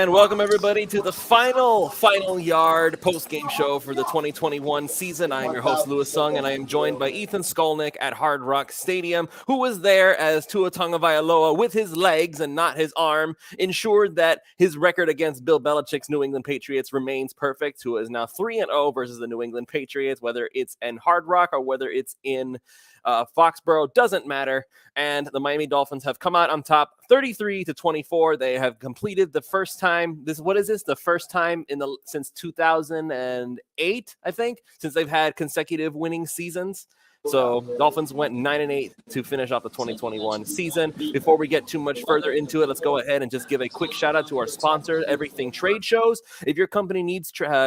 And welcome everybody to the final yard post-game show for the 2021 season. I am your host, Louis Sung, and I am joined by Ethan Skolnick at Hard Rock Stadium, who was there as Tua Tagovailoa with his legs and not his arm ensured that his record against Bill Belichick's New England Patriots remains perfect. Tua is now 3-0 versus the New England Patriots, whether it's in Hard Rock or whether it's in Foxborough, doesn't matter. And the Miami Dolphins have come out on top 33-24. They have completed the first time. The first time since 2008, I think, since they've had consecutive winning seasons. So Dolphins went 9-8 to finish off the 2021 season. Before we get too much further into it, let's go ahead and just give a quick shout out to our sponsor, Everything Trade Shows. If your company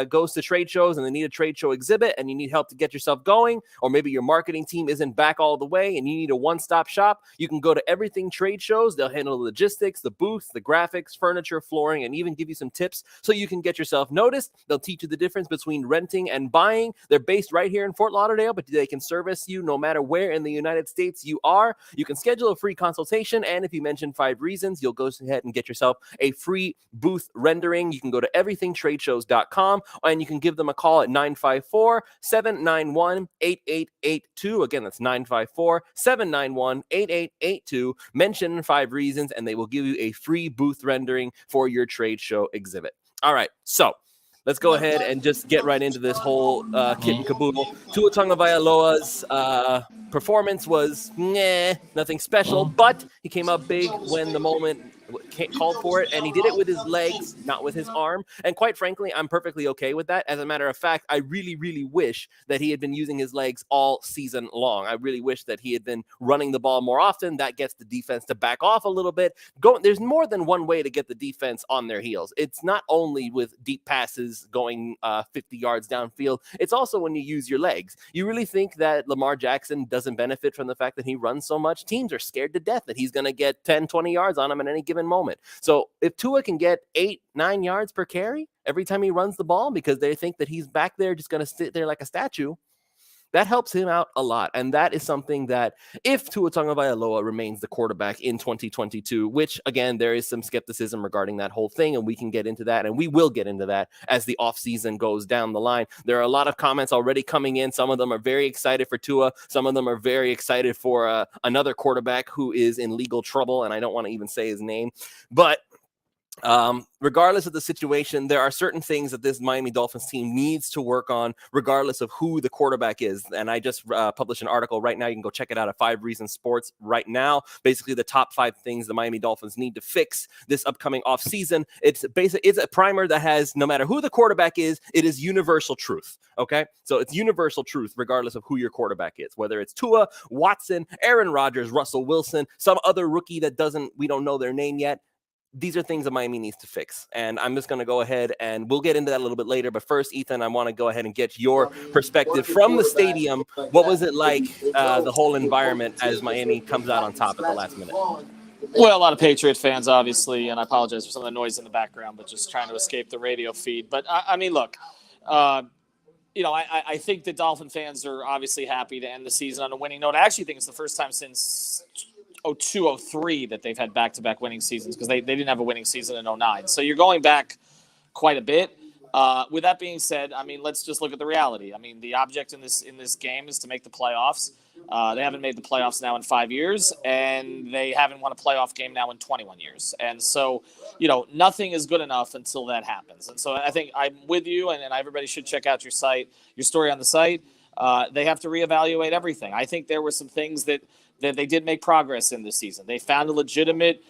goes to trade shows and they need a trade show exhibit and you need help to get yourself going, or maybe your marketing team isn't back all the way and you need a one-stop shop, you can go to Everything Trade Shows. They'll handle the logistics, the booth, the graphics, furniture, flooring, and even give you some tips so you can get yourself noticed. They'll teach you the difference between renting and buying. They're based right here in Fort Lauderdale, but they can service you no matter where in the United States you are. You can schedule a free consultation, and if you mention 5 reasons, you'll go ahead and get yourself a free booth rendering. You can go to everythingtradeshows.com, and you can give them a call at 954-791-8882. Again, that's 954-791-8882. Mention 5 reasons, and they will give you a free booth rendering for your trade show exhibit. All right, so let's go ahead and just get right into this whole kit and caboodle. Tua Tagovailoa's performance was nothing special, but he came up big when the moment called for it, and he did it with his legs, not with his arm. And quite frankly, I'm perfectly okay with that. As a matter of fact, I really, really wish that he had been using his legs all season long. I really wish that he had been running the ball more often. That gets the defense to back off a little bit. There's more than one way to get the defense on their heels. It's not only with deep passes going 50 yards downfield. It's also when you use your legs. You really think that Lamar Jackson doesn't benefit from the fact that he runs so much? Teams are scared to death that he's going to get 10, 20 yards on him at any given moment. So if Tua can get 8-9 yards per carry every time he runs the ball because they think that he's back there just going to sit there like a statue, that helps him out a lot. And that is something that if Tua Tagovailoa remains the quarterback in 2022, which again, there is some skepticism regarding that whole thing, and we can get into that, and we will get into that as the offseason goes down the line. There are a lot of comments already coming in. Some of them are very excited for Tua. Some of them are very excited for another quarterback who is in legal trouble, and I don't want to even say his name. But regardless of the situation, there are certain things that this Miami Dolphins team needs to work on, regardless of who the quarterback is. And I just published an article right now. You can go check it out at 5 Reasons Sports right now. Basically, the top 5 things the Miami Dolphins need to fix this upcoming offseason. It's a primer that has, no matter who the quarterback is, it is universal truth. Okay, so it's universal truth, regardless of who your quarterback is, whether it's Tua, Watson, Aaron Rodgers, Russell Wilson, some other rookie that we don't know their name yet. These are things that Miami needs to fix. And I'm just going to go ahead and we'll get into that a little bit later. But first, Ethan, I want to go ahead and get your perspective from the stadium. What was it like, the whole environment as Miami comes out on top at the last minute? Well, a lot of Patriot fans, obviously, and I apologize for some of the noise in the background, but just trying to escape the radio feed. But, I mean, look, I think the Dolphin fans are obviously happy to end the season on a winning note. I actually think it's the first time since 2002-03 that they've had back-to-back winning seasons, because they didn't have a winning season in 2009. So you're going back quite a bit. With that being said, I mean, let's just look at the reality. I mean, the object in this game is to make the playoffs. They haven't made the playoffs now in 5 years, and they haven't won a playoff game now in 21 years. And so, nothing is good enough until that happens. And so I think I'm with you, and everybody should check out your story on the site. They have to reevaluate everything. I think there were some things that they did make progress in this season. They found a legitimate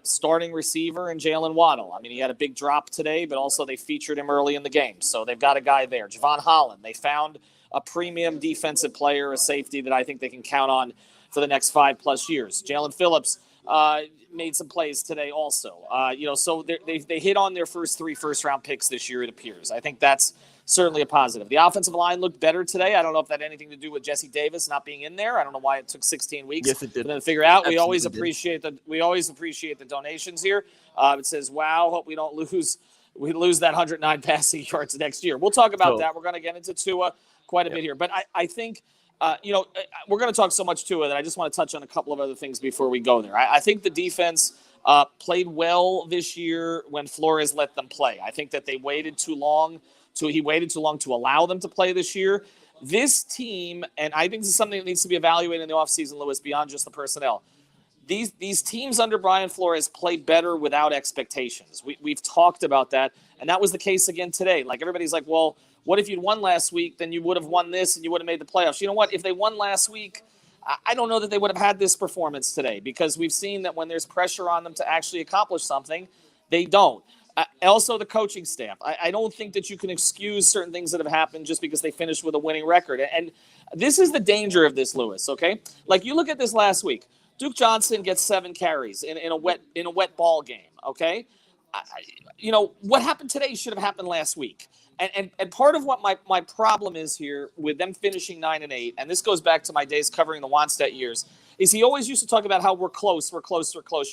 starting receiver in Jalen Waddle. I mean, he had a big drop today, but also they featured him early in the game. So they've got a guy there. Javon Holland, they found a premium defensive player, a safety that I think they can count on for the next 5+ years. Jalen Phillips made some plays today also. So they hit on their first 3 first-round picks this year, it appears. I think that's certainly a positive. The offensive line looked better today. I don't know if that had anything to do with Jesse Davis not being in there. I don't know why it took 16 weeks. Yes, it did. To figure out. We always appreciate the donations here. It says, "Wow, hope we lose that 109 passing yards next year." We'll talk about that. We're going to get into Tua quite a bit here, but I think we're going to talk so much Tua that I just want to touch on a couple of other things before we go there. I think the defense played well this year when Flores let them play. I think that they waited too long. He waited too long to allow them to play this year. This team, and I think this is something that needs to be evaluated in the offseason, Lewis, beyond just the personnel. These teams under Brian Flores play better without expectations. We've talked about that, and that was the case again today. Like, everybody's like, well, what if you'd won last week? Then you would have won this, and you would have made the playoffs. You know what? If they won last week, I don't know that they would have had this performance today, because we've seen that when there's pressure on them to actually accomplish something, they don't. Also, the coaching staff. I don't think that you can excuse certain things that have happened just because they finished with a winning record. And this is the danger of this, Lewis, okay? Like, you look at this last week. Duke Johnson gets 7 carries in a wet ball game, okay? What happened today should have happened last week. And part of what my problem is here with them finishing 9-8, and this goes back to my days covering the Wannstedt years, is he always used to talk about how we're close.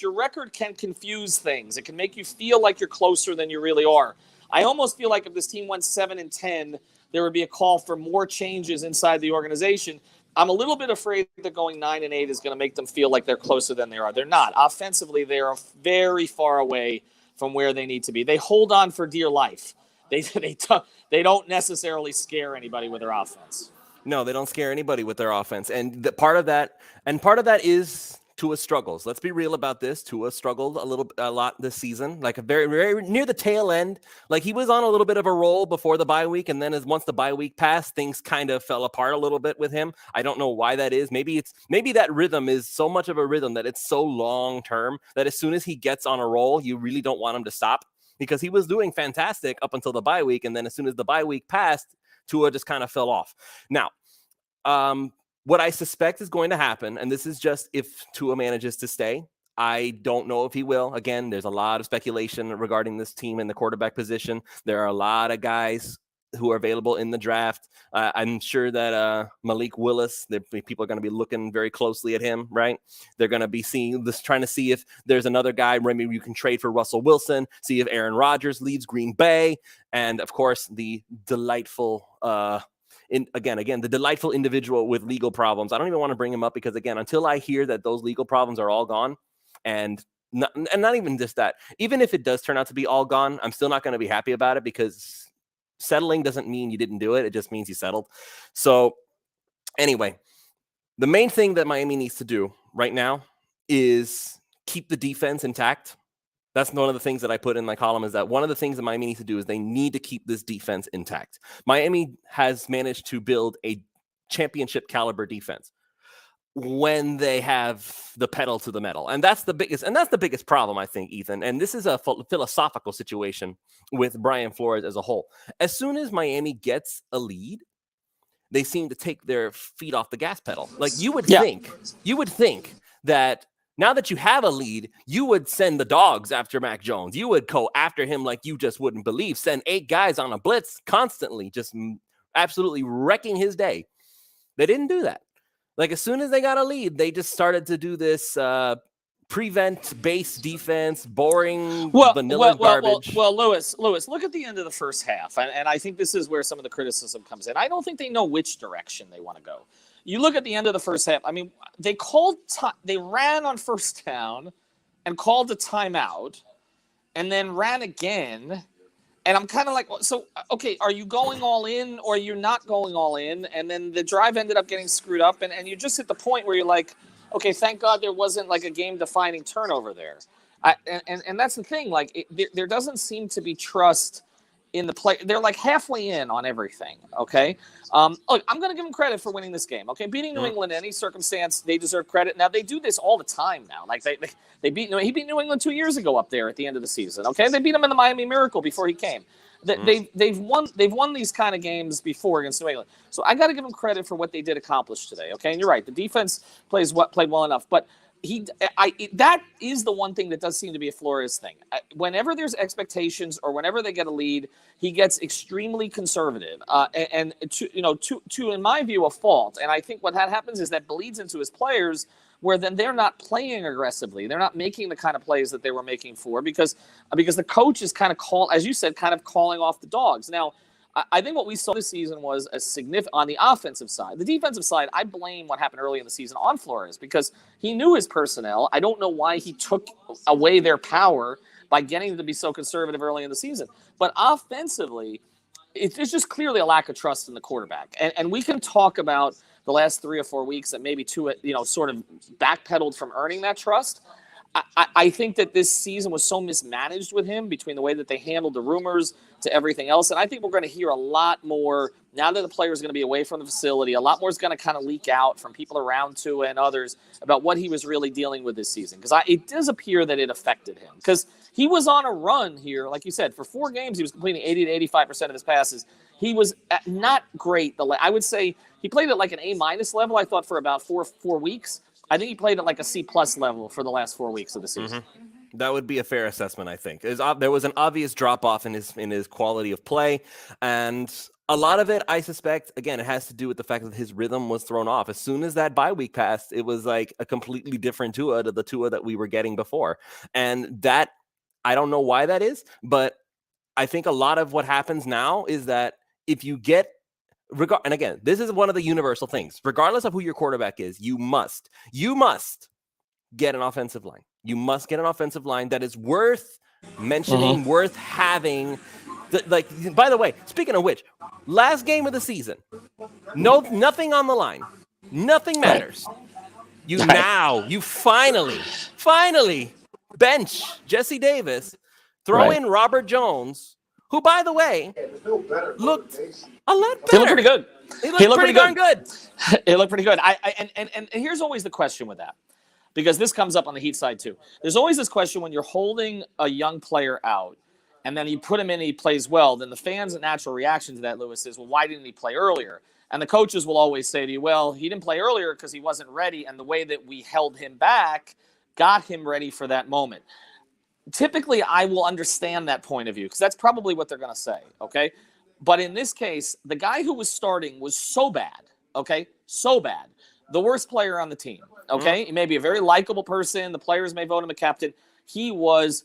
Your record can confuse things. It can make you feel like you're closer than you really are. I almost feel like if this team went 7-10, there would be a call for more changes inside the organization. I'm a little bit afraid that going 9-8 is going to make them feel like they're closer than they are. They're not. Offensively, they are very far away from where they need to be. They hold on for dear life. They don't necessarily scare anybody with their offense. No, they don't scare anybody with their offense. And part of that is Tua's struggles. Let's be real about this. Tua struggled a lot this season, like a very, very near the tail end. Like, he was on a little bit of a roll before the bye week, and then once the bye week passed, things kind of fell apart a little bit with him. I don't know why that is. Maybe that rhythm is so much of a rhythm that it's so long term that as soon as he gets on a roll, you really don't want him to stop, because he was doing fantastic up until the bye week, and then as soon as the bye week passed, Tua just kind of fell off. Now, what I suspect is going to happen, and this is just if Tua manages to stay. I don't know if he will. Again, there's a lot of speculation regarding this team and the quarterback position. There are a lot of guys who are available in the draft. I'm sure that Malik Willis, people are going to be looking very closely at him, right? They're going to be trying to see if there's another guy. Maybe you can trade for Russell Wilson, see if Aaron Rodgers leaves Green Bay. And, of course, the delightful the delightful individual with legal problems. I don't even want to bring him up because, again, until I hear that those legal problems are all gone, and not even just that, even if it does turn out to be all gone, I'm still not going to be happy about it, because settling doesn't mean you didn't do it. It just means you settled. So anyway, the main thing that Miami needs to do right now is keep the defense intact. That's one of the things that I put in my column, is that one of the things that Miami needs to do is they need to keep this defense intact. Miami has managed to build a championship caliber defense when they have the pedal to the metal. And that's the biggest problem, I think, Ethan. And this is a philosophical situation with Brian Flores as a whole. As soon as Miami gets a lead, they seem to take their feet off the gas pedal. Like, you would think that now that you have a lead, you would send the dogs after Mac Jones. You would go after him like you just wouldn't believe. Send 8 guys on a blitz constantly, just absolutely wrecking his day. They didn't do that. Like, as soon as they got a lead, they just started to do this prevent-based defense, boring, vanilla garbage. Well, Lewis, look at the end of the first half, and I think this is where some of the criticism comes in. I don't think they know which direction they want to go. You look at the end of the first half. I mean, they ran on first down and called a timeout, and then ran again. And I'm kind of like, so, okay, are you going all in or you're not going all in? And then the drive ended up getting screwed up, and you just hit the point where you're like, okay, thank God there wasn't like a game-defining turnover there. And that's the thing. Like, there doesn't seem to be trust in the play. They're like halfway in on everything, okay? Look, I'm going to give them credit for winning this game, okay? Beating New England in any circumstance, they deserve credit. Now, they do this all the time now. Like, he beat New England 2 years ago up there at the end of the season, okay? They beat him in the Miami Miracle before he came. They've won these kind of games before against New England. So I got to give them credit for what they did accomplish today, okay? And you're right, the defense played well enough, but that is the one thing that does seem to be a Flores thing. Whenever there's expectations or whenever they get a lead, he gets extremely conservative, and to in my view, a fault. And I think what happens is that bleeds into his players, where then they're not playing aggressively. They're not making the kind of plays that they were making for because the coach is kind of calling off the dogs. Now, I think what we saw this season was a significant on the offensive side. The defensive side, I blame what happened early in the season on Flores because he knew his personnel. I don't know why he took away their power by getting them to be so conservative early in the season. But offensively, it's just clearly a lack of trust in the quarterback. And we can talk about the last 3 or 4 weeks that maybe Tua, sort of backpedaled from earning that trust. I think that this season was so mismanaged with him between the way that they handled the rumors to everything else. And I think we're going to hear a lot more now that the player is going to be away from the facility. A lot more is going to kind of leak out from people around Tua and others about what he was really dealing with this season. Because it does appear that it affected him. Because he was on a run here, like you said, for 4 games, he was completing 80 to 85% of his passes. He was not great. I would say he played at like an A- level, I thought, for about four weeks. I think he played at like a C+ level for the last 4 weeks of the season. Mm-hmm. That would be a fair assessment, I think. There was an obvious drop-off in his quality of play, and a lot of it, I suspect, again, it has to do with the fact that his rhythm was thrown off. As soon as that bye week passed, it was like a completely different Tua to the Tua that we were getting before. And that, I don't know why that is, but I think a lot of what happens now is that if you get and again, this is one of the universal things. Regardless of who your quarterback is, you must get an offensive line. You must get an offensive line that is worth mentioning, worth having. By the way, speaking of which, last game of the season, nothing on the line. Nothing matters. You finally bench Jesse Davis, throw in Robert Jones, who, by the way, looked a lot better. He looked pretty good. He looked pretty darn good. He looked pretty good. And here's always the question with that, because this comes up on the Heat side too. There's always this question when you're holding a young player out and then you put him in and he plays well, then the fans' natural reaction to that, Lewis, is, well, why didn't he play earlier? And the coaches will always say to you, well, he didn't play earlier because he wasn't ready, and the way that we held him back got him ready for that moment. Typically, I will understand that point of view because that's probably what they're going to say, okay? But in this case, the guy who was starting was so bad, okay? So bad. The worst player on the team, okay? He may be a very likable person. The players may vote him a captain. He was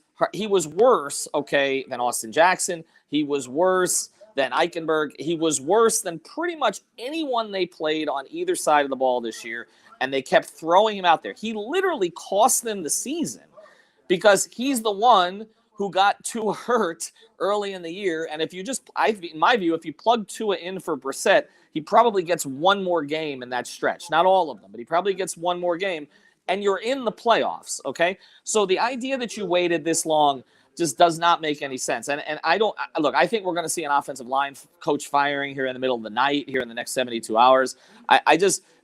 worse, okay, than Austin Jackson. He was worse than Eichenberg. He was worse than pretty much anyone they played on either side of the ball this year, and they kept throwing him out there. He literally cost them the season because he's the one who got Tua hurt early in the year. And if you in my view, if you plug Tua in for Brissett, he probably gets one more game in that stretch. Not all of them, but he probably gets one more game. And you're in the playoffs, okay? So the idea that you waited this long just does not make any sense. And I think we're going to see an offensive line coach firing here in the middle of the night, here in the next 72 hours.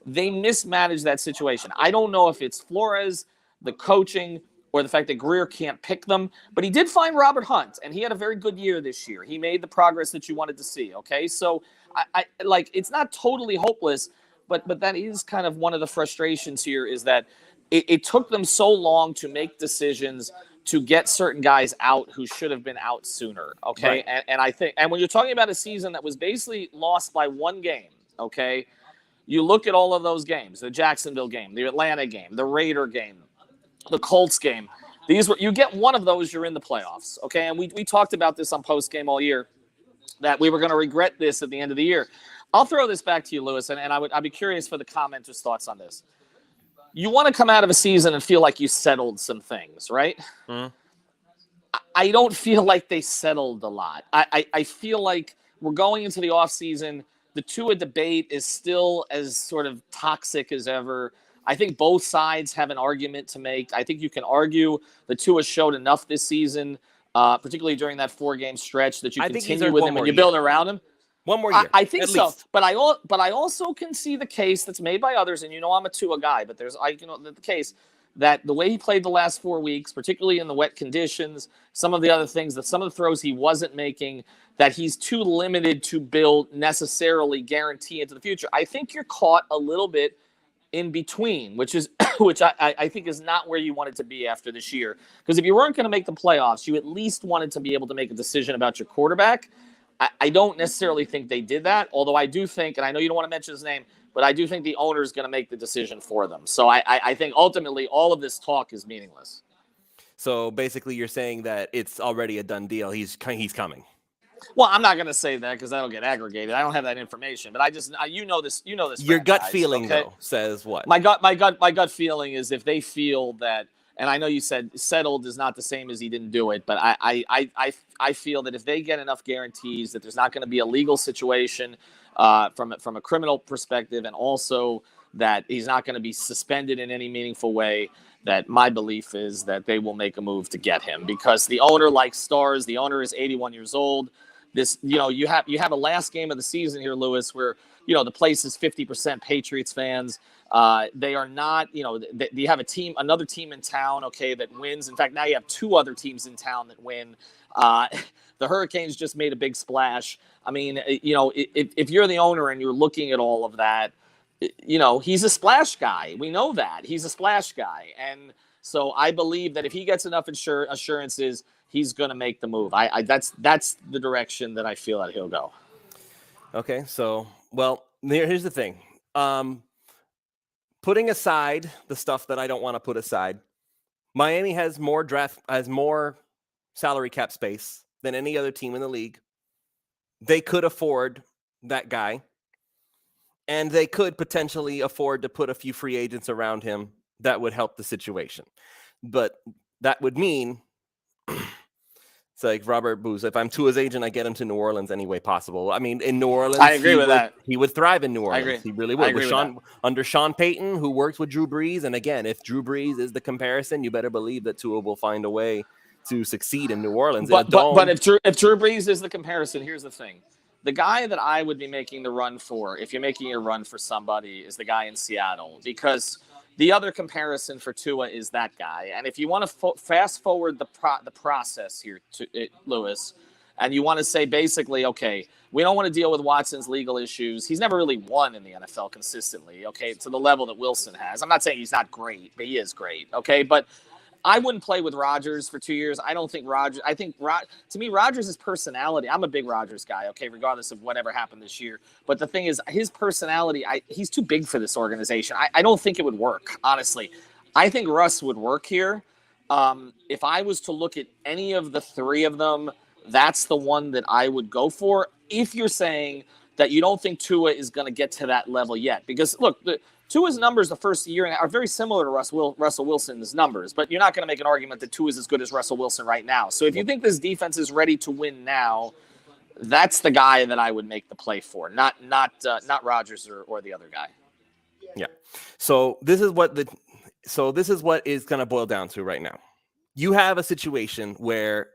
They mismanaged that situation. I don't know if it's Flores, the coaching, or the fact that Greer can't pick them. But he did find Robert Hunt, and he had a very good year this year. He made the progress that you wanted to see, okay? So, it's not totally hopeless, but that is kind of one of the frustrations here is that it took them so long to make decisions to get certain guys out who should have been out sooner, okay? Right. And I think, and when you're talking about a season that was basically lost by one game, okay, you look at all of those games, the Jacksonville game, the Atlanta game, the Raider game, the Colts game. You get one of those, you're in the playoffs, okay? And we talked about this on post game all year, that we were going to regret this at the end of the year. I'll throw this back to you, Lewis, and I'd be curious for the commenters' thoughts on this. You want to come out of a season and feel like you settled some things, right? Mm-hmm. I don't feel like they settled a lot. I feel like we're going into the offseason. The Tua debate is still as sort of toxic as ever. I think both sides have an argument to make. I think you can argue that Tua showed enough this season, particularly during that 4-game stretch, that you continue with him and you build around him. One more year. I think so. Least. But I also can see the case that's made by others, and I'm a Tua guy, but the case that the way he played the last 4 weeks, particularly in the wet conditions, some of the other things, that some of the throws he wasn't making, that he's too limited to build necessarily guarantee into the future. I think you're caught a little bit in between, which I think is not where you wanted to be after this year. Because if you weren't going to make the playoffs, you at least wanted to be able to make a decision about your quarterback. I don't necessarily think they did that, although I do think, and I know you don't want to mention his name, but I do think the owner is going to make the decision for them. So I think ultimately all of this talk is meaningless. So basically you're saying that it's already a done deal. He's coming. Well, I'm not going to say that because that'll get aggregated. I don't have that information, but you know this. Your gut franchise, feeling okay? though says what? My gut feeling is if they feel that, and I know you said settled is not the same as he didn't do it, but I feel that if they get enough guarantees that there's not going to be a legal situation from a criminal perspective, and also that he's not going to be suspended in any meaningful way, that my belief is that they will make a move to get him, because the owner likes stars. The owner is 81 years old. You have a last game of the season here, Lewis, where the place is 50% Patriots fans. They are not, you have another team in town, okay, that wins. In fact, now you have two other teams in town that win. The Hurricanes just made a big splash. I mean, if you're the owner and you're looking at all of that, he's a splash guy. We know that he's a splash guy. And so I believe that if he gets enough assurances, he's going to make the move. That's the direction that I feel that he'll go. Okay. So, well, here's the thing. Putting aside the stuff that I don't want to put aside, Miami has more salary cap space than any other team in the league. They could afford that guy, and they could potentially afford to put a few free agents around him that would help the situation. But that would mean it's like Robert Booz. If I'm Tua's agent, I get him to New Orleans any way possible. I mean, in New Orleans, I agree with that. He would thrive in New Orleans. I agree. He really would. I agree with that. Under Sean Payton, who works with Drew Brees. And again, if Drew Brees is the comparison, you better believe that Tua will find a way to succeed in New Orleans. But if Drew Brees is the comparison, here's the thing. The guy that I would be making the run for, if you're making a run for somebody, is the guy in Seattle, because the other comparison for Tua is that guy. And if you want to fast forward the process here, Lewis, and you want to say basically, okay, we don't want to deal with Watson's legal issues. He's never really won in the NFL consistently, okay, to the level that Wilson has. I'm not saying he's not great, but he is great, okay? But I wouldn't play with Rodgers for 2 years. I don't think Rodgers. To me, Rodgers' personality. I'm a big Rodgers guy, okay, regardless of whatever happened this year. But the thing is, his personality, he's too big for this organization. I don't think it would work, honestly. I think Russ would work here. If I was to look at any of the three of them, that's the one that I would go for. If you're saying that you don't think Tua is going to get to that level yet, because look, Tua's numbers the first year are very similar to Russell Wilson's numbers, but you're not going to make an argument that Tua is as good as Russell Wilson right now. So if you think this defense is ready to win now, that's the guy that I would make the play for, not Rodgers or the other guy. Yeah. So this is what is going to boil down to right now. You have a situation where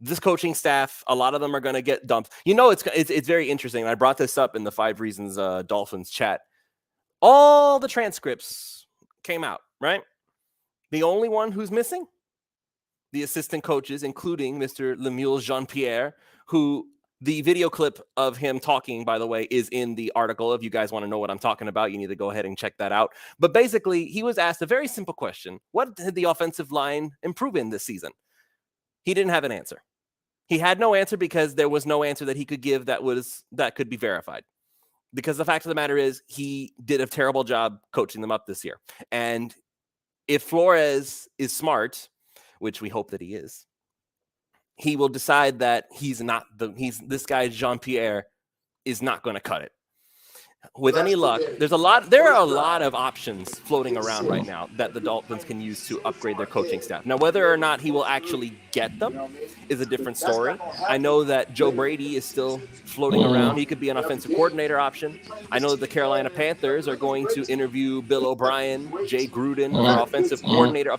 this coaching staff, a lot of them are going to get dumped. It's very interesting. I brought this up in the 5 Reasons Dolphins chat. All the transcripts came out, right? The only one who's missing, the assistant coaches, including Mr. Lemuel Jean-Pierre, who the video clip of him talking, by the way, is in the article. If you guys want to know what I'm talking about, you need to go ahead and check that out. But basically, he was asked a very simple question. What did the offensive line improve in this season? He didn't have an answer. He had no answer because there was no answer that he could give that could be verified. Because the fact of the matter is, he did a terrible job coaching them up this year. And if Flores is smart, which we hope that he is, he will decide that this guy Jean-Pierre is not going to cut it. With any luck, there are a lot of options floating around right now that the Dolphins can use to upgrade their coaching staff. Now, whether or not he will actually get them is a different story. I know that Joe Brady is still floating around. He could be an offensive coordinator option. I know that the Carolina Panthers are going to interview Bill O'Brien, Jay Gruden for offensive coordinator,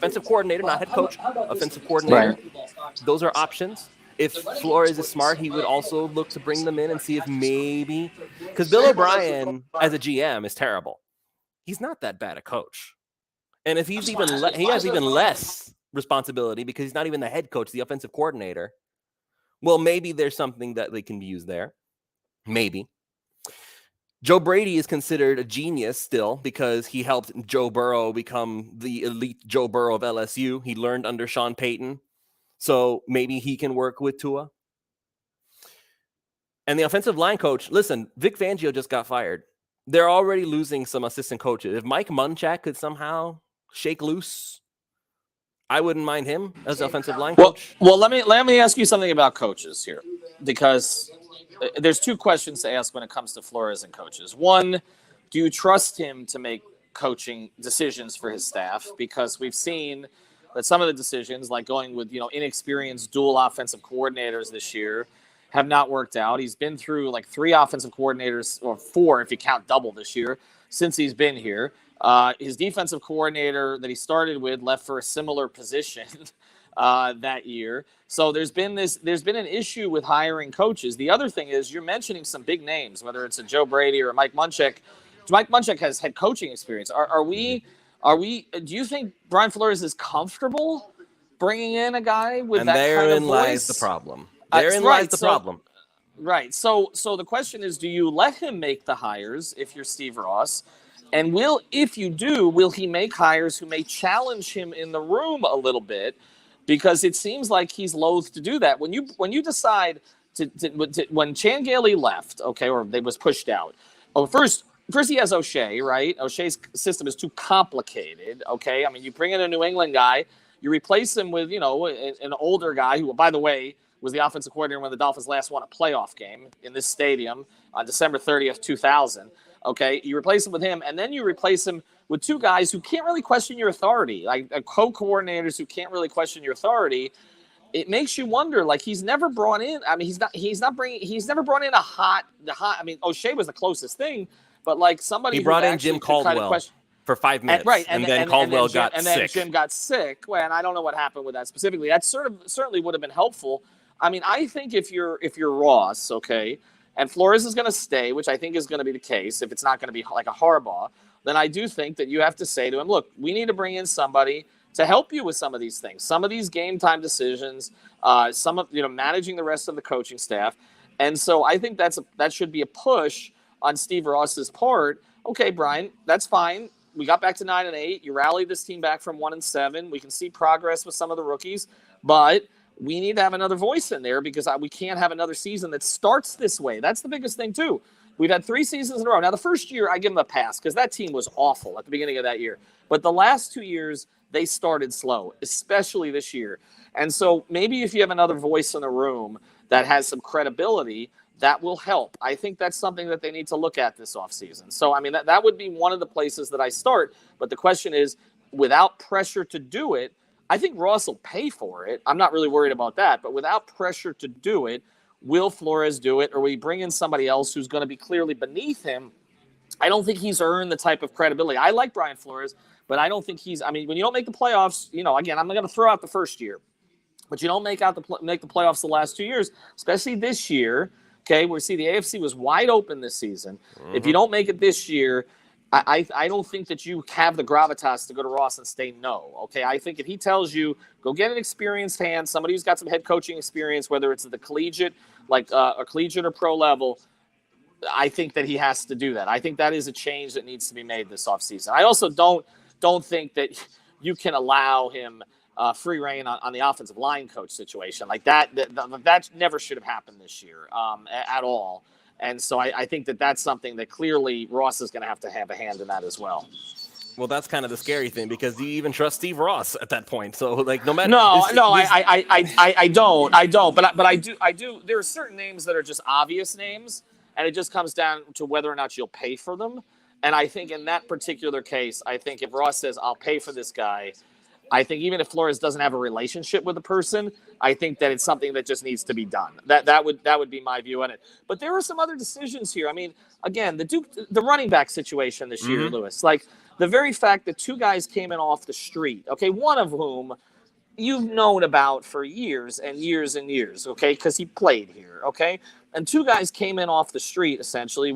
not head coach, offensive coordinator. Right. Those are options. If Flores is smart, he would also look to bring them in and see if maybe, because Bill O'Brien as a GM is terrible. He's not that bad a coach. And if he has even less responsibility because he's not even the head coach, the offensive coordinator. Well, maybe there's something that they can use there. Maybe. Joe Brady is considered a genius still because he helped Joe Burrow become the elite Joe Burrow of LSU. He learned under Sean Payton. So maybe he can work with Tua. And the offensive line coach, listen, Vic Fangio just got fired. They're already losing some assistant coaches. If Mike Munchak could somehow shake loose, I wouldn't mind him as offensive line coach. Well, let me ask you something about coaches here. because there's two questions to ask when it comes to Flores and coaches. One, do you trust him to make coaching decisions for his staff? Because we've seen that some of the decisions, like going with inexperienced dual offensive coordinators this year, have not worked out. He's been through like 3 offensive coordinators, or 4 if you count double this year, since he's been here. His defensive coordinator that he started with left for a similar position that year. So there's been an issue with hiring coaches. The other thing is, you're mentioning some big names, whether it's a Joe Brady or a Mike Munchak. Mike Munchak has had coaching experience. Do you think Brian Flores is comfortable bringing in a guy with that kind of voice? Therein lies the problem. Lies the problem. Right. So the question is, do you let him make the hires if you're Steve Ross? And if you do, will he make hires who may challenge him in the room a little bit? Because it seems like he's loath to do that. When you decide when Chan Gailey left, okay, or they was pushed out. Oh, first he has O'Shea, right? O'Shea's system is too complicated, okay? I mean, you bring in a New England guy, you replace him with, an older guy who, by the way, was the offensive coordinator when the Dolphins last won a playoff game in this stadium on December 30th, 2000. Okay, you replace him with him, and then you replace him with 2 guys who can't really question your authority, like co-coordinators who can't really question your authority. It makes you wonder. Like, he's never brought in. I mean, he's never brought in the hot. I mean, O'Shea was the closest thing, but like somebody he brought in Jim Caldwell for 5 minutes, and then Caldwell got sick. And then Jim got sick. Well, and I don't know what happened with that specifically. That certainly would have been helpful. I mean, I think if you're Ross, okay, and Flores is going to stay, which I think is going to be the case, if it's not going to be like a Harbaugh, then I do think that you have to say to him, look, we need to bring in somebody to help you with some of these things, some of these game time decisions, some of managing the rest of the coaching staff. And so I think that should be a push on Steve Ross's part. Okay, Brian, that's fine. We got back to 9-8. You rallied this team back from 1-7. We can see progress with some of the rookies, but we need to have another voice in there because we can't have another season that starts this way. That's the biggest thing, too. We've had 3 seasons in a row. Now, the first year, I give them a pass because that team was awful at the beginning of that year. But the last 2 years, they started slow, especially this year. And so maybe if you have another voice in the room that has some credibility, that will help. I think that's something that they need to look at this offseason. So, I mean, that would be one of the places that I start. But the question is, without pressure to do it, I think Ross will pay for it. I'm not really worried about that. But without pressure to do it, will Flores do it? Or will he bring in somebody else who's going to be clearly beneath him? I don't think he's earned the type of credibility. I like Brian Flores, but I don't think when you don't make the playoffs, again, I'm not going to throw out the first year. But you don't make the playoffs the last 2 years, especially this year. Okay, we see the AFC was wide open this season. Mm-hmm. If you don't make it this year, I don't think that you have the gravitas to go to Ross and say no. Okay, I think if he tells you, go get an experienced hand, somebody who's got some head coaching experience, whether it's at the collegiate, like a collegiate or pro level, I think that he has to do that. I think that is a change that needs to be made this offseason. I also don't think that you can allow him free reign on the offensive line coach situation. Like that never should have happened this year at all. And so I think that's something that clearly Ross is going to have a hand in that as well. Well, that's kind of the scary thing because do you even trust Steve Ross at that point? So like no matter. I don't. But I do. There are certain names that are just obvious names, and it just comes down to whether or not you'll pay for them. And I think in that particular case, I think if Ross says I'll pay for this guy, I think even if Flores doesn't have a relationship with the person, I think that it's something that just needs to be done. That would be my view on it. But there were some other decisions here. I mean, again, the running back situation this year, Lewis, like the very fact that 2 guys came in off the street, okay, one of whom you've known about for years and years and years, okay, because he played here, okay, and 2 guys came in off the street essentially,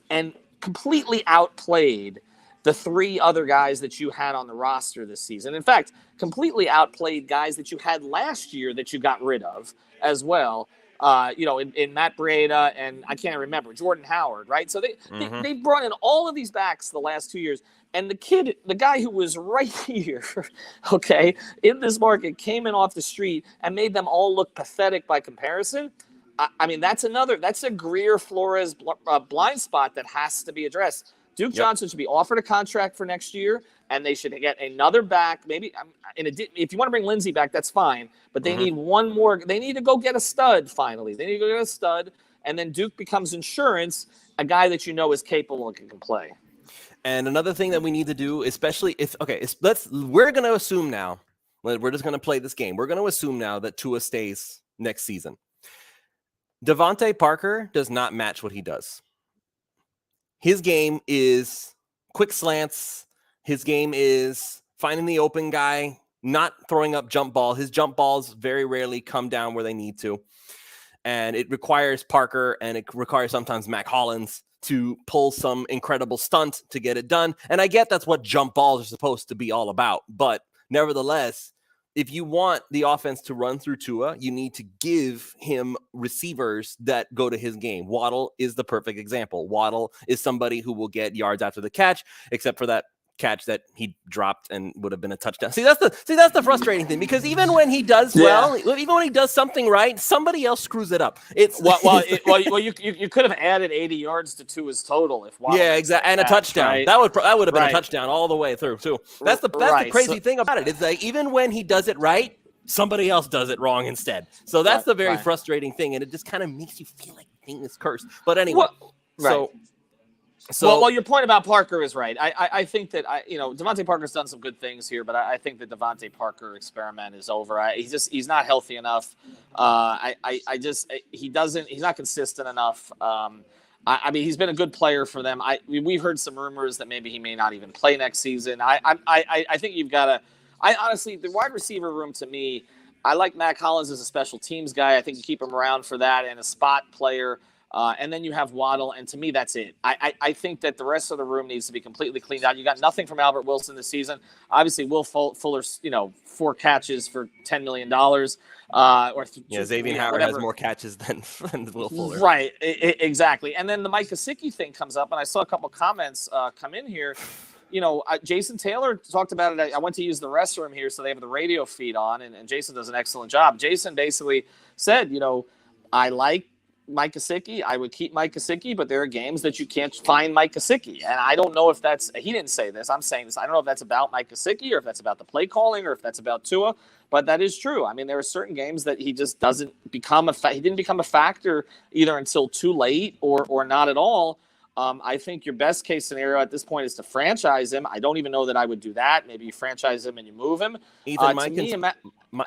and completely outplayed the 3 other guys that you had on the roster this season. In fact, completely outplayed guys that you had last year that you got rid of as well. In Matt Breida and I can't remember, Jordan Howard, right? So they brought in all of these backs the last 2 years. And the guy who was right here, okay, in this market came in off the street and made them all look pathetic by comparison. I mean, that's a Greer Flores blind spot that has to be addressed. Duke Johnson should be offered a contract for next year, and they should get another back. Maybe if you want to bring Lindsey back, that's fine. But they need one more. They need to go get a stud finally. They need to go get a stud, and then Duke becomes insurance, a guy that you know is capable and can play. And another thing that we need to do, especially we're going to assume now, we're just going to play this game. We're going to assume now that Tua stays next season. Devontae Parker does not match what he does. His game is quick slants. His game is finding the open guy, not throwing up jump ball. His jump balls very rarely come down where they need to. And it requires Parker, and it requires sometimes Mac Hollins to pull some incredible stunt to get it done. And I get that's what jump balls are supposed to be all about. But nevertheless, if you want the offense to run through Tua, you need to give him receivers that go to his game. Waddle is the perfect example. Waddle is somebody who will get yards after the catch, except for that catch that he dropped and would have been a touchdown. That's the frustrating thing, because even when he does even when he does something right, somebody else screws it up. It's you could have added 80 yards to his total if Waddle exactly, and a touchdown. Right? That would have been a touchdown all the way through too. That's the crazy thing about it. It's like even when he does it right, somebody else does it wrong instead. So that's the very frustrating thing, and it just kind of makes you feel like the thing is cursed. But anyway, So your point about Parker is right. I think that Devontae Parker's done some good things here, but I think the Devontae Parker experiment is over. He's not healthy enough. He's not consistent enough. I mean, he's been a good player for them. We've heard some rumors that maybe he may not even play next season. I think you've got to. Honestly, the wide receiver room to me, I like Mac Hollins as a special teams guy. I think you keep him around for that, and a spot player. And then you have Waddle, and to me, that's it. I think that the rest of the room needs to be completely cleaned out. You got nothing from Albert Wilson this season. Obviously, Will Fuller's, 4 catches for $10 million. Xavier Howard has more catches than Will Fuller. Right, exactly. And then the Mike Gesicki thing comes up, and I saw a couple comments come in here. Jason Taylor talked about it. I went to use the restroom here, so they have the radio feed on, and Jason does an excellent job. Jason basically said, I like Mike Gesicki. I would keep Mike Gesicki, but there are games that you can't find Mike Gesicki. And I don't know if he didn't say this. I'm saying this. I don't know if that's about Mike Gesicki or if that's about the play calling or if that's about Tua, but that is true. I mean, there are certain games that he just doesn't become he didn't become a factor either until too late or not at all. I think your best case scenario at this point is to franchise him. I don't even know that I would do that. Maybe you franchise him and you move him. Ethan,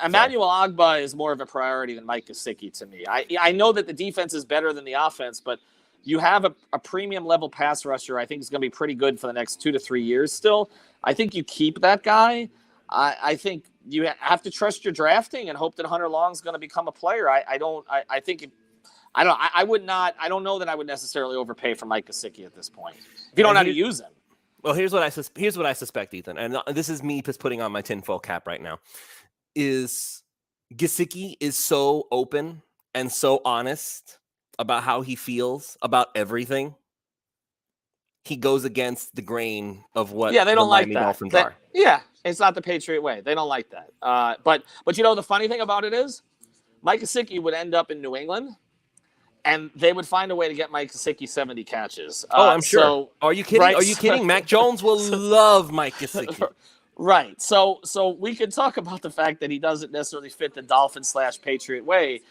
Emmanuel Ogbah is more of a priority than Mike Gesicki to me. I know that the defense is better than the offense, but you have a premium level pass rusher I think is going to be pretty good for the next 2 to 3 years still. I think you keep that guy. I think you have to trust your drafting and hope that Hunter Long's going to become a player. I don't know that I would necessarily overpay for Mike Gesicki at this point if you don't know how to use him. Well, here's what I suspect, Ethan, and this is me just putting on my tinfoil cap right now. Is Gesicki is so open and so honest about how he feels about everything. He goes against the grain of what they don't like that. Dolphins are. Yeah, it's not the Patriot way. They don't like that. But the funny thing about it is, Mike Gesicki would end up in New England, and they would find a way to get Mike Gesicki 70 catches. I'm sure. So, are you kidding? Right? Are you kidding? Mac Jones will love Mike Gesicki. Right. So we could talk about the fact that he doesn't necessarily fit the Dolphin/Patriot way.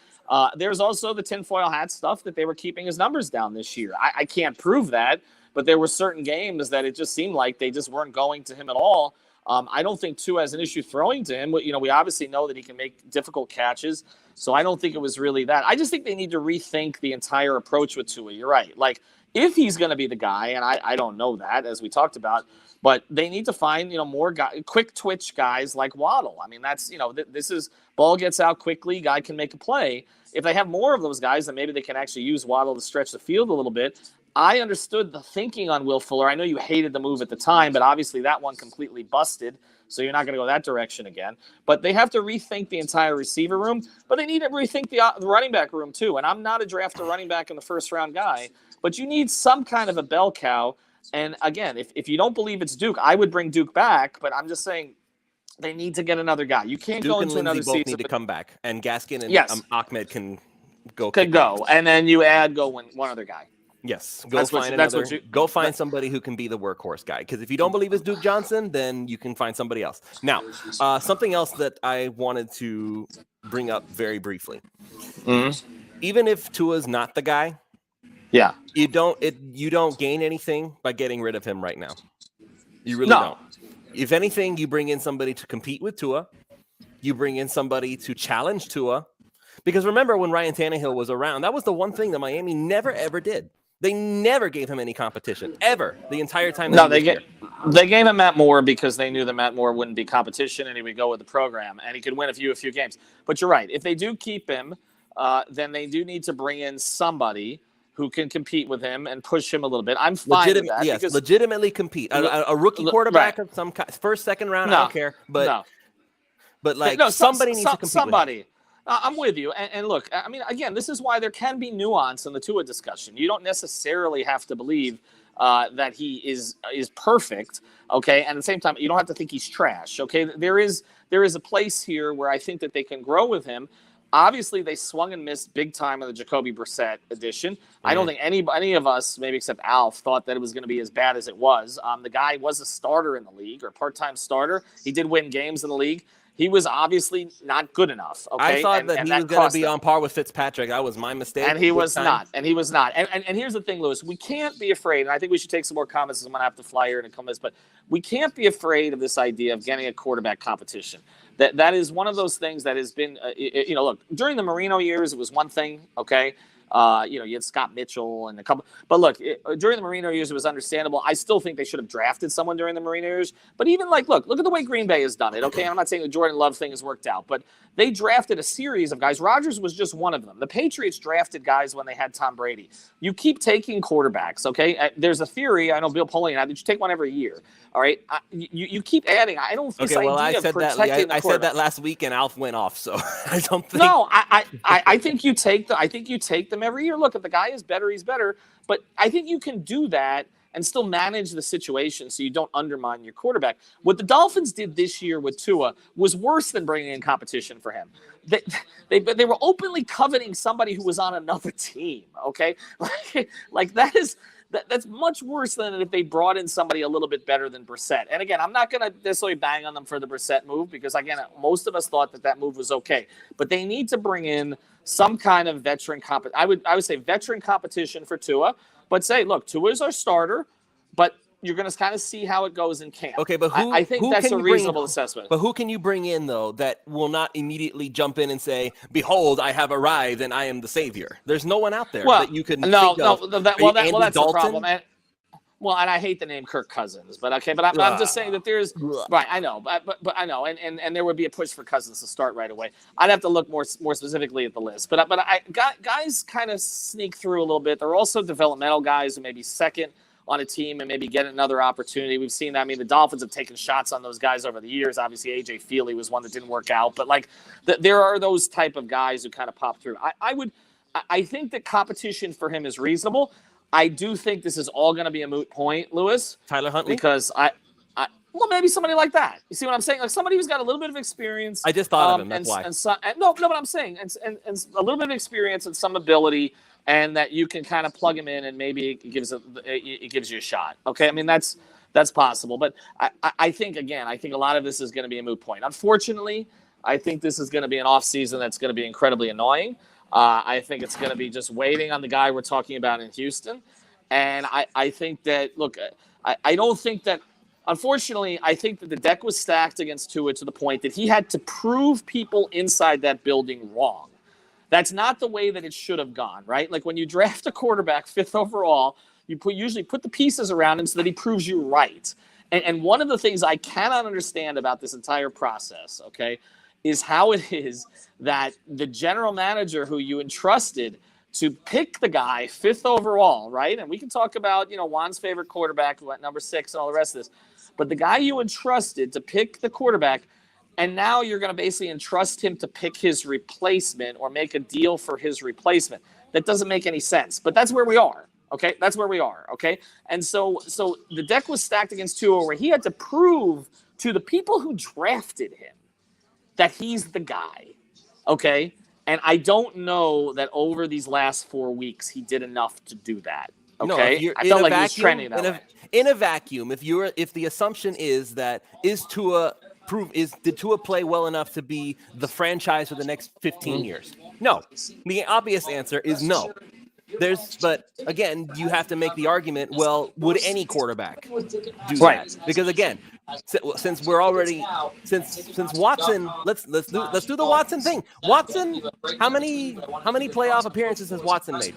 There's also the tinfoil hat stuff that they were keeping his numbers down this year. I can't prove that, but there were certain games that it just seemed like they just weren't going to him at all. I don't think Tua has an issue throwing to him. We obviously know that he can make difficult catches, so I don't think it was really that. I just think they need to rethink the entire approach with Tua. You're right. Like, if he's going to be the guy, and I don't know that, as we talked about, but they need to find, more quick twitch guys like Waddle. I mean, that's, this is ball gets out quickly, guy can make a play. If they have more of those guys, then maybe they can actually use Waddle to stretch the field a little bit. I understood the thinking on Will Fuller. I know you hated the move at the time, but obviously that one completely busted, so you're not going to go that direction again. But they have to rethink the entire receiver room, but they need to rethink the running back room too. And I'm not a draft a running back in the first-round guy, but you need some kind of a bell cow. And again, if you don't believe it's Duke, I would bring Duke back, but I'm just saying they need to get another guy. You can't Duke go into and another Lindsey season. Both need to come back, and Gaskin and Ahmed can go. And then you add one other guy. Yes, go find somebody who can be the workhorse guy. Because if you don't believe it's Duke Johnson, then you can find somebody else. Now, something else that I wanted to bring up very briefly. Mm-hmm. Even if Tua's not the guy, you don't gain anything by getting rid of him right now. You really don't. If anything, you bring in somebody to compete with Tua. You bring in somebody to challenge Tua. Because remember when Ryan Tannehill was around, that was the one thing that Miami never, ever did. They never gave him any competition, ever, the entire time that he was here. They gave him Matt Moore because they knew that Matt Moore wouldn't be competition and he would go with the program and he could win a few games. But you're right. If they do keep him, then they do need to bring in somebody who can compete with him and push him a little bit. I'm fine with that. Yes, legitimately compete. A rookie quarterback of some kind, first, second round, I don't care. But somebody needs to compete with him. I'm with you. And look, I mean, again, this is why there can be nuance in the Tua discussion. You don't necessarily have to believe that he is perfect, okay? And at the same time, you don't have to think he's trash, okay? There is a place here where I think that they can grow with him. Obviously, they swung and missed big time on the Jacoby Brissett edition. Mm-hmm. I don't think any of us, maybe except Alf, thought that it was going to be as bad as it was. The guy was a starter in the league, or a part-time starter. He did win games in the league. He was obviously not good enough. Okay, I thought that he was going to be on par with Fitzpatrick. That was my mistake. And he was not. And here's the thing, Lewis. We can't be afraid, and I think we should take some more comments. I'm going to have to fly here and come this, but we can't be afraid of this idea of getting a quarterback competition. That is one of those things that has been, look, during the Marino years, it was one thing, okay? You had Scott Mitchell and a couple. But look, during the Marino years, it was understandable. I still think they should have drafted someone during the Marino years. But even look at the way Green Bay has done it. Okay, I'm not saying the Jordan Love thing has worked out, but they drafted a series of guys. Rodgers was just one of them. The Patriots drafted guys when they had Tom Brady. You keep taking quarterbacks, okay? There's a theory. I know Bill Polian that you take one every year. All right, you keep adding. I don't think. Okay, well, I said that last week, and Alf went off. So I don't think. No, I think you take them. I think you take them every year. Look, if the guy is better, he's better. But I think you can do that and still manage the situation so you don't undermine your quarterback. What the Dolphins did this year with Tua was worse than bringing in competition for him. They were openly coveting somebody who was on another team. Okay, like that is. That's much worse than if they brought in somebody a little bit better than Brissett. And again, I'm not going to necessarily bang on them for the Brissett move because, again, most of us thought that move was okay. But they need to bring in some kind of veteran I would say veteran competition for Tua. But say, look, Tua is our starter, but you're going to kind of see how it goes in camp. Okay, but I think that's a reasonable assessment. But who can you bring in, though, that will not immediately jump in and say, behold, I have arrived and I am the savior? There's no one out there that you can think of. That's the problem. And I hate the name Kirk Cousins, but okay. But I'm just saying that there's right. I know, but I know, and there would be a push for Cousins to start right away. I'd have to look more specifically at the list. But guys kind of sneak through a little bit. There are also developmental guys who may be second on a team and maybe get another opportunity. We've seen that. I mean, the Dolphins have taken shots on those guys over the years. Obviously, A.J. Feely was one that didn't work out. But, there are those type of guys who kind of pop through. I think that competition for him is reasonable. I do think this is all going to be a moot point, Lewis. Tyler Huntley? Because maybe somebody like that. You see what I'm saying? Like somebody who's got a little bit of experience. I just thought of him. That's why. But I'm saying and a little bit of experience and some ability, and that you can kind of plug him in, and maybe it gives you a shot. Okay, I mean that's possible, but I think a lot of this is going to be a moot point. Unfortunately, I think this is going to be an off season that's going to be incredibly annoying. I think it's going to be just waiting on the guy we're talking about in Houston, and I think that I don't think that. Unfortunately, I think that the deck was stacked against Tua to the point that he had to prove people inside that building wrong. That's not the way that it should have gone, right? Like when you draft a quarterback 5th overall, you usually put the pieces around him so that he proves you right. And one of the things I cannot understand about this entire process, okay, is how it is that the general manager who you entrusted to pick the guy 5th overall, right? And we can talk about, Juan's favorite quarterback, who went number 6 and all the rest of this. But the guy you entrusted to pick the quarterback, and now you're going to basically entrust him to pick his replacement or make a deal for his replacement. That doesn't make any sense. But that's where we are. Okay, that's where we are. Okay, and so the deck was stacked against Tua, where he had to prove to the people who drafted him that he's the guy. Okay, and I don't know that over these last 4 weeks he did enough to do that. Okay, No, if you're I in felt a like he was vacuum, trending that way. in a vacuum, if the assumption is that did Tua play well enough to be the franchise for the next 15 years? No. The obvious answer is no. But again, you have to make the argument, well, would any quarterback do that? Because again, since Watson, let's do the Watson thing. Watson, how many playoff appearances has Watson made?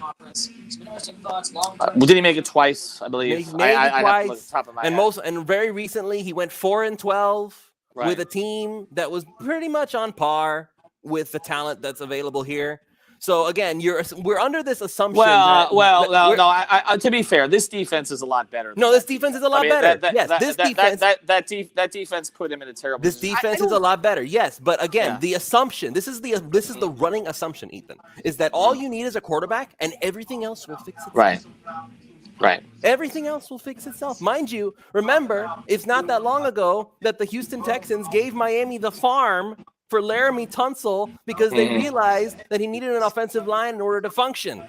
Did he make it twice? I believe. Maybe I have to look at twice. the top of my And head. and very recently he went 4-12 with a team that was pretty much on par with the talent that's available here. So again, we're under this assumption. To be fair, this defense is a lot better. No, this defense is a lot better. Yes, this defense. That defense put him in a terrible. This defense is a lot better. Yes, but again, the assumption. This is the running assumption, Ethan, is that all you need is a quarterback, and everything else will fix itself. Right. Everything else will fix itself. Mind you, remember, it's not that long ago that the Houston Texans gave Miami the farm for Laramie Tunsil because they realized that he needed an offensive line in order to function.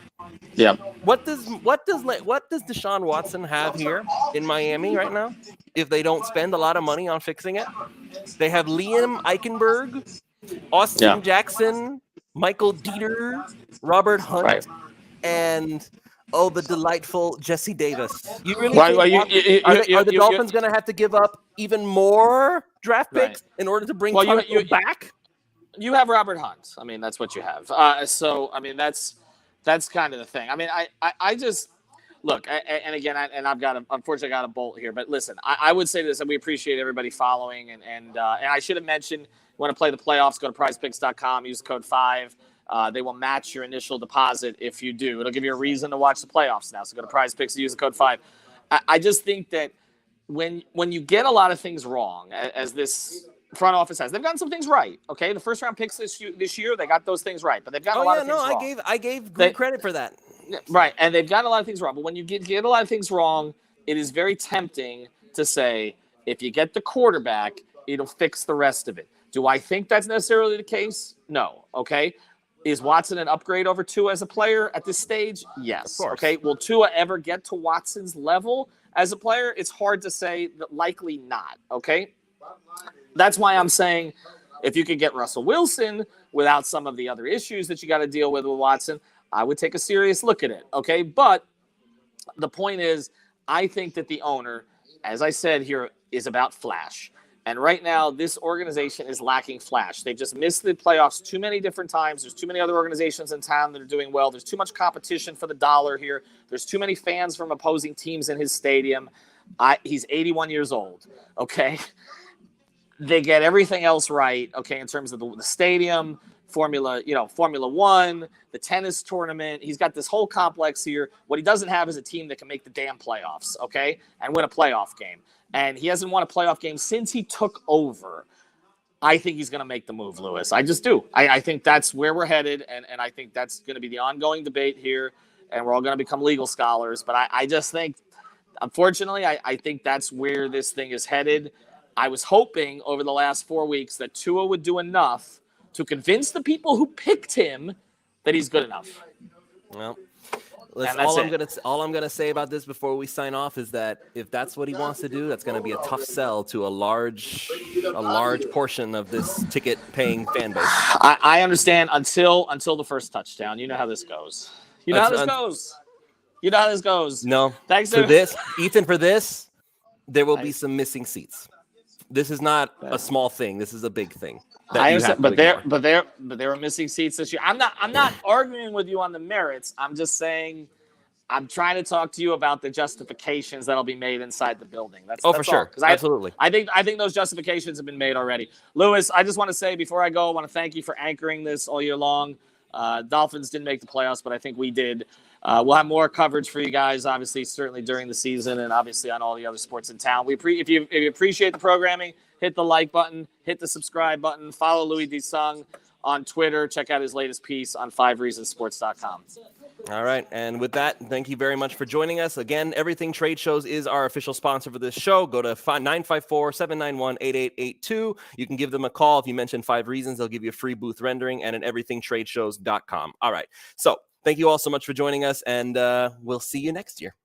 Yeah. What does Deshaun Watson have here in Miami right now? If they don't spend a lot of money on fixing it, they have Liam Eichenberg, Austin Jackson, Michael Dieter, Robert Hunt, and the delightful Jesse Davis. You really think are the Dolphins going to have to give up even more draft picks in order to bring Tunsil back? You have Robert Hunt. I mean, that's what you have. So, I mean, that's kind of the thing. I mean, I just look, and again, unfortunately, I got a bolt here. But listen, I would say this, and we appreciate everybody following. And I should have mentioned, you want to play the playoffs, go to prizepicks.com, use code 5. They will match your initial deposit if you do. It'll give you a reason to watch the playoffs now. So go to PrizePicks and use the code 5. I just think that when you get a lot of things wrong, as this front office has, they've gotten some things right. Okay, the first round picks this year, they got those things right, but they've gotten a lot of things wrong. I gave great credit for that. Right, and they've gotten a lot of things wrong. But when you get a lot of things wrong, it is very tempting to say, if you get the quarterback, it'll fix the rest of it. Do I think that's necessarily the case? No. Okay. Is Watson an upgrade over Tua as a player at this stage? Yes. Okay. Will Tua ever get to Watson's level as a player? It's hard to say. Likely not. Okay. That's why I'm saying if you could get Russell Wilson without some of the other issues that you got to deal with Watson, I would take a serious look at it. Okay. But the point is, I think that the owner, as I said here, is about flash. And right now, this organization is lacking flash. They've just missed the playoffs too many different times. There's too many other organizations in town that are doing well. There's too much competition for the dollar here. There's too many fans from opposing teams in his stadium. He's 81 years old, okay? They get everything else right, okay, in terms of the stadium, Formula One, the tennis tournament. He's got this whole complex here. What he doesn't have is a team that can make the damn playoffs, okay, and win a playoff game. And he hasn't won a playoff game since he took over. I think he's going to make the move, Lewis. I just do. I think that's where we're headed, and I think that's going to be the ongoing debate here, and we're all going to become legal scholars. But I just think, unfortunately, I think that's where this thing is headed. I was hoping over the last 4 weeks that Tua would do enough to convince the people who picked him that he's good enough. Well, all I'm gonna say about this before we sign off is that if that's what he wants to do, that's gonna be a tough sell to a large portion of this ticket-paying fan base. I understand until the first touchdown. You know how this goes. You know how this goes. No, thanks for this, Ethan. For this, there will be some missing seats. This is not a small thing. This is a big thing. I understand, but there are missing seats this year. I'm not arguing with you on the merits. I'm just saying, I'm trying to talk to you about the justifications that'll be made inside the building. That's for sure. Absolutely. I think those justifications have been made already. Lewis, I just want to say before I go, I want to thank you for anchoring this all year long. Dolphins didn't make the playoffs, but I think we did. We'll have more coverage for you guys, obviously, certainly during the season, and obviously on all the other sports in town. If you appreciate the programming, hit the like button, hit the subscribe button, follow Louis D. Sung on Twitter. Check out his latest piece on 5reasonsports.com. All right. And with that, thank you very much for joining us. Again, Everything Trade Shows is our official sponsor for this show. Go to 954-791-8882. You can give them a call. If you mention 5 Reasons, they'll give you a free booth rendering and an everythingtradeshows.com. All right. So thank you all so much for joining us, and we'll see you next year.